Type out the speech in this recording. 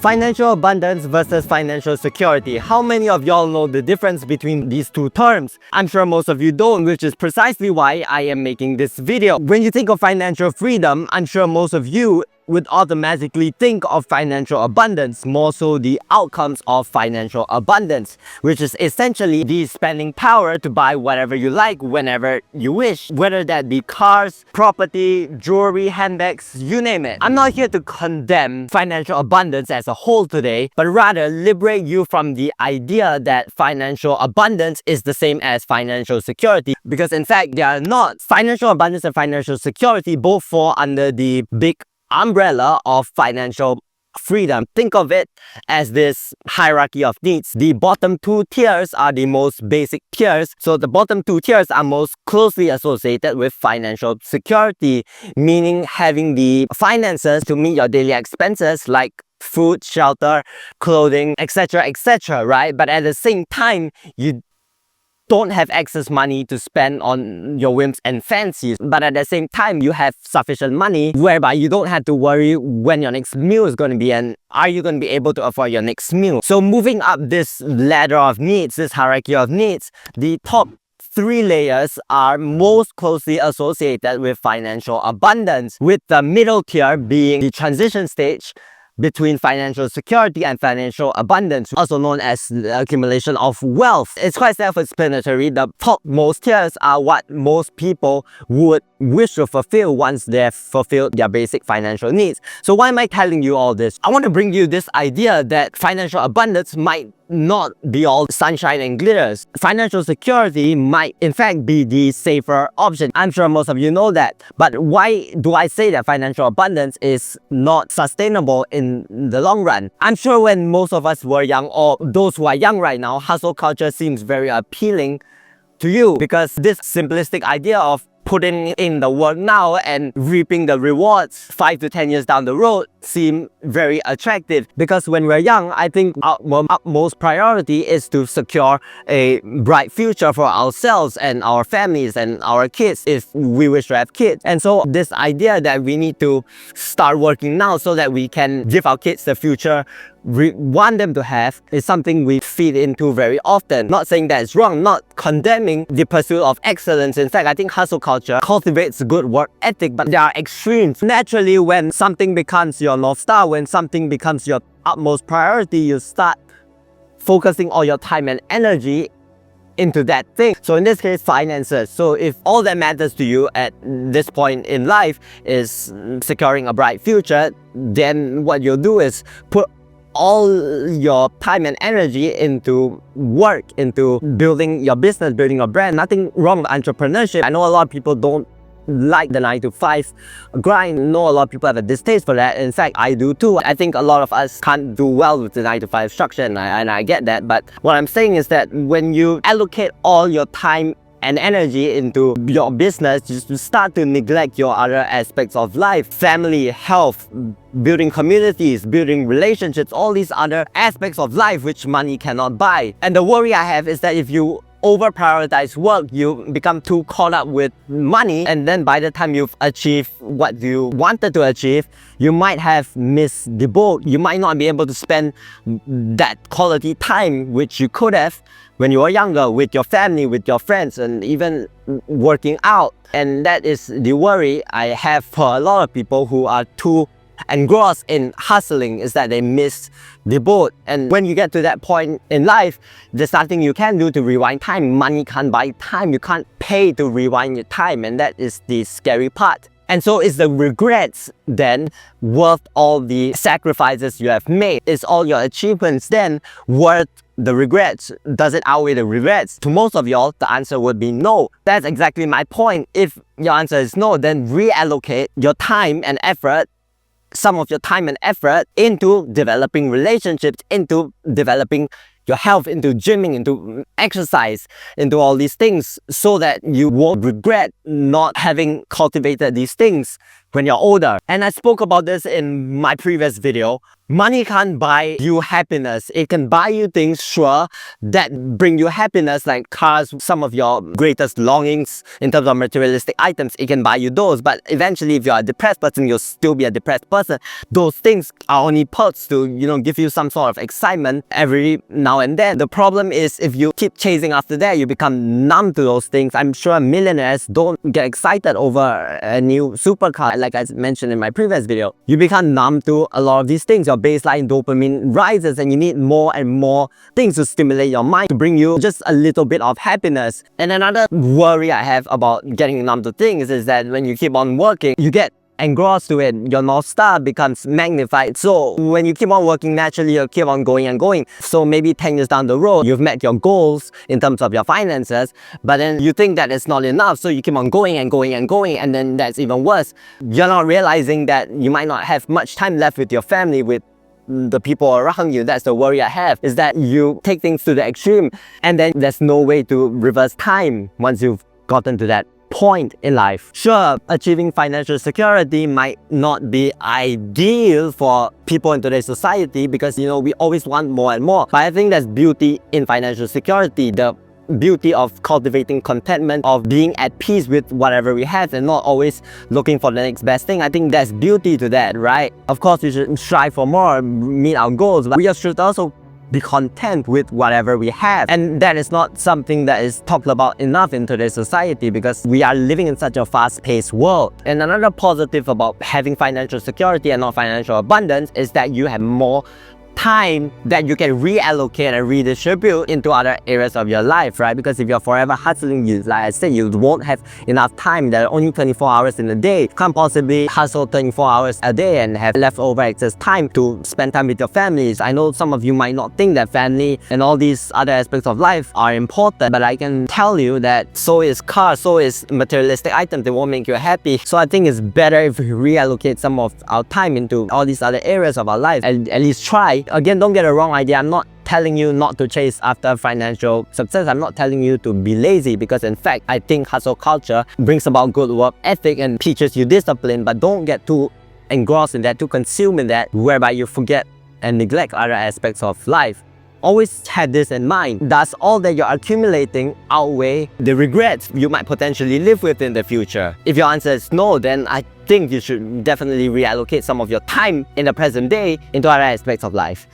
Financial abundance versus financial security. How many of y'all know the difference between these two terms? I'm sure most of you don't, which is precisely why I am making this video. When you think of financial freedom, I'm sure most of you would automatically think of financial abundance, more so the outcomes of financial abundance, which is essentially the spending power to buy whatever you like whenever you wish, whether that be cars, property, jewelry, handbags, you name it. I'm not here to condemn financial abundance as a whole today, but rather liberate you from the idea that financial abundance is the same as financial security, because in fact they are not. Financial abundance and financial security both fall under the big umbrella of financial freedom. Think of it as this hierarchy of needs. The bottom two tiers are the most basic tiers. So the bottom two tiers are most closely associated with financial security, meaning having the finances to meet your daily expenses like food, shelter, clothing, etc., right? But at the same time, you don't have excess money to spend on your whims and fancies, but at the same time you have sufficient money whereby you don't have to worry when your next meal is going to be and are you going to be able to afford your next meal. So moving up this ladder of needs, this hierarchy of needs, the top three layers are most closely associated with financial abundance, with the middle tier being the transition stage between financial security and financial abundance, also known as the accumulation of wealth. It's quite self-explanatory. The topmost tiers are what most people would wish to fulfill once they've fulfilled their basic financial needs. So why am I telling you all this? I want to bring you this idea that financial abundance might not be all sunshine and glitters. Financial security might in fact be the safer option. I'm sure most of you know that. But why do I say that financial abundance is not sustainable in the long run? I'm sure when most of us were young, or those who are young right now, hustle culture seems very appealing to you because this simplistic idea of putting in the work now and reaping the rewards 5 to 10 years down the road seem very attractive. Because when we're young, I think our utmost priority is to secure a bright future for ourselves and our families and our kids if we wish to have kids. And so this idea that we need to start working now so that we can give our kids the future we want them to have is something we feed into very often. Not saying that it's wrong, not condemning the pursuit of excellence. In fact, I think hustle culture cultivates good work ethic, but there are extremes. Naturally, when something becomes your North Star, when something becomes your utmost priority, you start focusing all your time and energy into that thing. So in this case, finances. So if all that matters to you at this point in life is securing a bright future, then what you'll do is put all your time and energy into work, into building your business, building your brand. Nothing wrong with entrepreneurship. I know a lot of people don't like the 9-to-5 grind. I know a lot of people have a distaste for that. In fact, I do too. I think a lot of us can't do well with the 9-to-5 structure, and I get that. But what I'm saying is that when you allocate all your time and energy into your business, you start to neglect your other aspects of life: family, health, building communities, building relationships, all these other aspects of life which money cannot buy. And the worry I have is that if you over prioritize work, you become too caught up with money, and then by the time you've achieved what you wanted to achieve, you might have missed the boat. You might not be able to spend that quality time which you could have when you were younger with your family, with your friends, and even working out. And that is the worry I have for a lot of people who are too engrossed in hustling, is that they miss the boat. And when you get to that point in life, there's nothing you can do to rewind time. Money can't buy time. You can't pay to rewind your time, and that is the scary part. And so is the regrets then worth all the sacrifices you have made? Is all your achievements then worth the regrets? Does it outweigh the regrets? To most of y'all, the answer would be no. That's exactly my point. If your answer is no, then reallocate your time and effort, some of your time and effort, into developing relationships, into developing your health, into gymming, into exercise, into all these things, so that you won't regret not having cultivated these things when you're older. And I spoke about this in my previous video. Money can't buy you happiness. It can buy you things, sure, that bring you happiness, like cars, some of your greatest longings in terms of materialistic items. It can buy you those. But eventually, if you're a depressed person, you'll still be a depressed person. Those things are only perks to, give you some sort of excitement every now and then. The problem is if you keep chasing after that, you become numb to those things. I'm sure millionaires don't get excited over a new supercar. Like I mentioned in my previous video, you become numb to a lot of these things. Your baseline dopamine rises and you need more and more things to stimulate your mind to bring you just a little bit of happiness. And another worry I have about getting numb to things is that when you keep on working, you get engrossed to it. Your North Star becomes magnified. So when you keep on working, naturally you'll keep on going and going. So maybe 10 years down the road, you've met your goals in terms of your finances, but then you think that it's not enough. So you keep on going and going and going. And then that's even worse. You're not realizing that you might not have much time left with your family, with the people around you. That's the worry I have, is that you take things to the extreme and then there's no way to reverse time once you've gotten to that point in life. Sure, achieving financial security might not be ideal for people in today's society because, we always want more and more. But I think there's beauty in financial security. The beauty of cultivating contentment, of being at peace with whatever we have and not always looking for the next best thing. I think there's beauty to that, right? Of course, we should strive for more, meet our goals, but we should also be content with whatever we have. And that is not something that is talked about enough in today's society because we are living in such a fast-paced world. And another positive about having financial security and not financial abundance is that you have more time that you can reallocate and redistribute into other areas of your life, right? Because if you're forever hustling, like I said, you won't have enough time. There are only 24 hours in a day. You can't possibly hustle 24 hours a day and have leftover excess time to spend time with your families. I know some of you might not think that family and all these other aspects of life are important, but I can tell you that so is cars, so is materialistic items. They won't make you happy. So I think it's better if we reallocate some of our time into all these other areas of our life and at least try. Again, don't get a wrong idea. I'm not telling you not to chase after financial success. I'm not telling you to be lazy because in fact, I think hustle culture brings about good work ethic and teaches you discipline, but don't get too engrossed in that, too consumed in that, whereby you forget and neglect other aspects of life. Always have this in mind. Does all that you're accumulating outweigh the regrets you might potentially live with in the future? If your answer is no, then I think you should definitely reallocate some of your time in the present day into other aspects of life.